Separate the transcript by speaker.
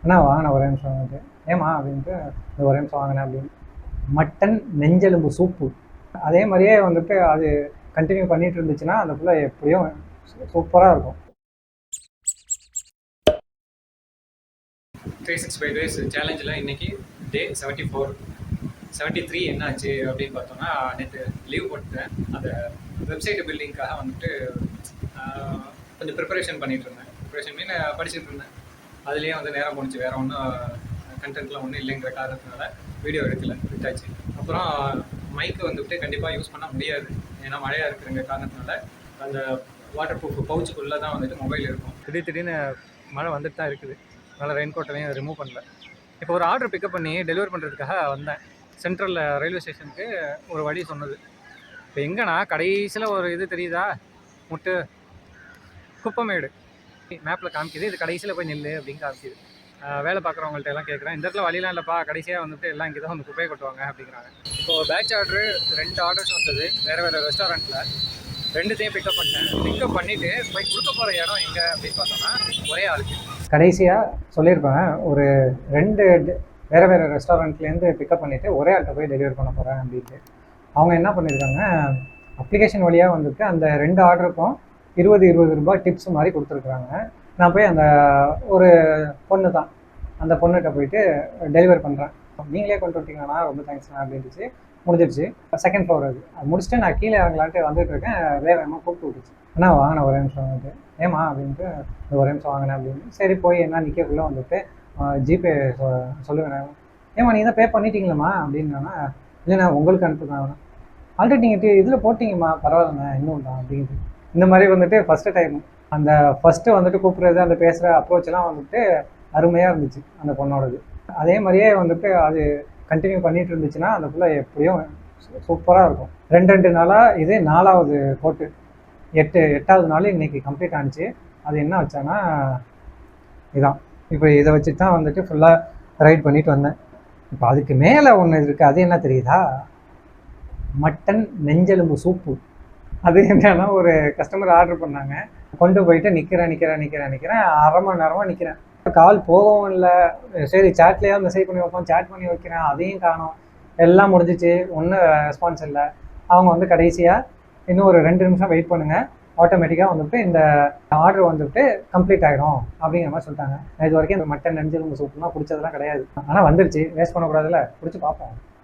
Speaker 1: அண்ணா வாங்கினேன் ஒரே நிமிஷம் வந்துட்டு ஏமா அப்படின்ட்டு இந்த ஒரே நிமிஷம் வாங்கினேன் அப்படின்னு. மட்டன் நெஞ்செலும்பு சூப்பு அதே மாதிரியே வந்துட்டு அது கண்டினியூ பண்ணிட்டு இருந்துச்சுன்னா அந்த புள்ள எப்படியும் சூப்பராக இருக்கும்.
Speaker 2: 365 டேஸ் சேலஞ்சில் இன்றைக்கி டே 74 73 என்னாச்சு அப்படின்னு பார்த்தோம்னா, நேற்று லீவ் போட்டுட்டேன். அந்த வெப்சைட் பில்டிங்காக வந்துட்டு கொஞ்சம் ப்ரிப்பரேஷன் பண்ணிகிட்டு இருந்தேன். ப்ரிப்பரேஷன் மீன் படிச்சுட்டு இருந்தேன். அதுலேயே வந்து நேரம் போணுச்சு. வேறு ஒன்றும் கண்டென்ட்லாம் ஒன்றும் இல்லைங்கிற காரணத்தினால வீடியோ எடுக்கலை, விட்டாச்சு. அப்புறம் மைக்கு வந்துட்டு கண்டிப்பாக யூஸ் பண்ண முடியாது, ஏன்னா மழையாக இருக்குங்கிற காரணத்தினால அந்த வாட்டர் ப்ரூஃப் பவுச்சுக்குள்ளே தான் வந்துட்டு மொபைல் இருக்கும். திடீர்னு மழை வந்துட்டு தான் இருக்குது. அதனால் ரெயின் கோட்டையும் ரிமூவ் பண்ணல. இப்போ ஒரு ஆர்டர் பிக்கப் பண்ணி டெலிவரி பண்ணுறதுக்காக வந்தேன். சென்ட்ரல் ரயில்வே ஸ்டேஷனுக்கு ஒரு வழி சொன்னது. இப்போ எங்கன்னா கடைசியில் ஒரு இது தெரியுதா, முட்டு குப்பமேடு மேப்பில் காமிக்குது. இது கடைசியில் போய் நெல் அப்படின்னு காமிக்குது. வேலை பார்க்குறவங்கள்ட்ட எல்லாம் கேட்குறேன், இந்த இடத்துல வழிலாம் இல்லைப்பா, கடைசியாக வந்துட்டு எல்லாம் இங்கே தான் வந்து குப்பையை கொட்டுவாங்க அப்படிங்கிறாங்க. இப்போது பேட்ச் ஆர்டரு 2 ஆர்டர்ஸ் வந்தது வேறு ரெஸ்டாரண்ட்டில். 2த்தையும் பிக்கப் பண்ணிட்டேன். பிக்கப் பண்ணிவிட்டு போய் கொடுக்க போகிற இடம் எங்கே அப்படின்னு பார்த்தோம்னா ஒரே ஆளுக்கு.
Speaker 1: கடைசியாக சொல்லியிருப்பேன், ஒரு 2 வேறு ரெஸ்டாரண்ட்லேருந்து பிக்கப் பண்ணிவிட்டு ஒரே ஆள்கிட்ட போய் டெலிவரி பண்ண போகிறேன் அப்படின்ட்டு. அவங்க என்ன பண்ணியிருக்காங்க, அப்ளிகேஷன் வழியாக வந்துட்டு அந்த 2 ஆர்டருக்கும் 20 ரூபாய் டிப்ஸ் மாதிரி கொடுத்துருக்குறாங்க. நான் போய் அந்த ஒரு பொண்ணு தான், அந்த பொண்ணுகிட்ட போயிட்டு டெலிவரி பண்ணுறேன். நீங்களே கொண்டு வந்துட்டீங்கண்ணா, ரொம்ப தேங்க்ஸ்ண்ணா அப்படின்ட்டுச்சு. முடிஞ்சிடுச்சு. செகண்ட் ஃப்ளோர் அது முடிச்சுட்டு நான் கீழே இறங்கலான்ட்டு வந்துட்டு இருக்கேன். வேகமாக கூப்பிட்டு விட்டுச்சு. அண்ணா வாங்கினேன் ஒரே நிமிஷம் வந்துட்டு ஏமா அப்படின்ட்டு இந்த ஒரே நிமிஷம் வாங்கினேன் அப்படின்னு. சரி போய் என்ன நிற்கக்குள்ளே வந்துட்டு ஜிபே சொல்லுவேன். ஏமா நீ தான் பே பண்ணிட்டீங்களம்மா அப்படின்னா, இல்லைண்ணா உங்களுக்கு அனுப்புதான். ஆல்ரெடி நீங்கள் இதில் போட்டிங்கம்மா, பரவாயில்லண்ணா இன்னும் தான் அப்படிங்குது. இந்த மாதிரி வந்துட்டு ஃபஸ்ட்டு டைம் அந்த ஃபஸ்ட்டு வந்துட்டு கூப்பிட்றது, அந்த பேசுகிற அப்ரோச்செலாம் வந்துட்டு அருமையாக இருந்துச்சு அந்த பொண்ணோடது. அதே மாதிரியே வந்துட்டு அது கண்டினியூ பண்ணிட்டு இருந்துச்சுன்னா அந்த புள்ள எப்படியும் சூப்பராக இருக்கும். 2 நாளாக இது 4வது கோட்டு, 8வது நாள் இன்னைக்கு கம்ப்ளீட் ஆனிச்சு. அது என்ன வச்சான்னா இதான். இப்போ இதை வச்சுட்டு தான் வந்துட்டு ஃபுல்லாக ரைட் பண்ணிட்டு வந்தேன். இப்போ அதுக்கு மேலே ஒன்று இருக்குது, அது என்ன தெரியுதா, மட்டன் நெஞ்செலும்பு சூப்பு. அது என்னன்னா, ஒரு கஸ்டமர் ஆர்டர் பண்ணாங்க, கொண்டு போயிட்டு நிற்கிறேன் 1/2 மணி நேரமாக நிற்கிறேன். கால் போகவும் இல்லை. சரி சேட்லேயே மெசேஜ் பண்ணி வைப்போம், சேட் பண்ணி வைக்கிறேன், அதையும் காணோம். எல்லாம் முடிஞ்சிச்சு, ஒன்றும் ரெஸ்பான்ஸ் இல்லை. அவங்க வந்து கடைசியாக இன்னும் ஒரு 2 நிமிஷம் வெயிட் பண்ணுங்கள், ஆட்டோமேட்டிக்காக வந்துட்டு இந்த ஆர்டர் வந்துட்டு கம்ப்ளீட் ஆகிடும் அப்படிங்கிற மாதிரி சொல்லிட்டாங்க. இது வரைக்கும் இந்த மட்டன் நெஞ்செலும்பு சூப்புலாம் பிடிச்சதெல்லாம் கிடையாது. ஆனால் வந்துருச்சு, வேஸ்ட் பண்ணக்கூடாதுல்ல, பிடிச்சி பார்ப்போம்.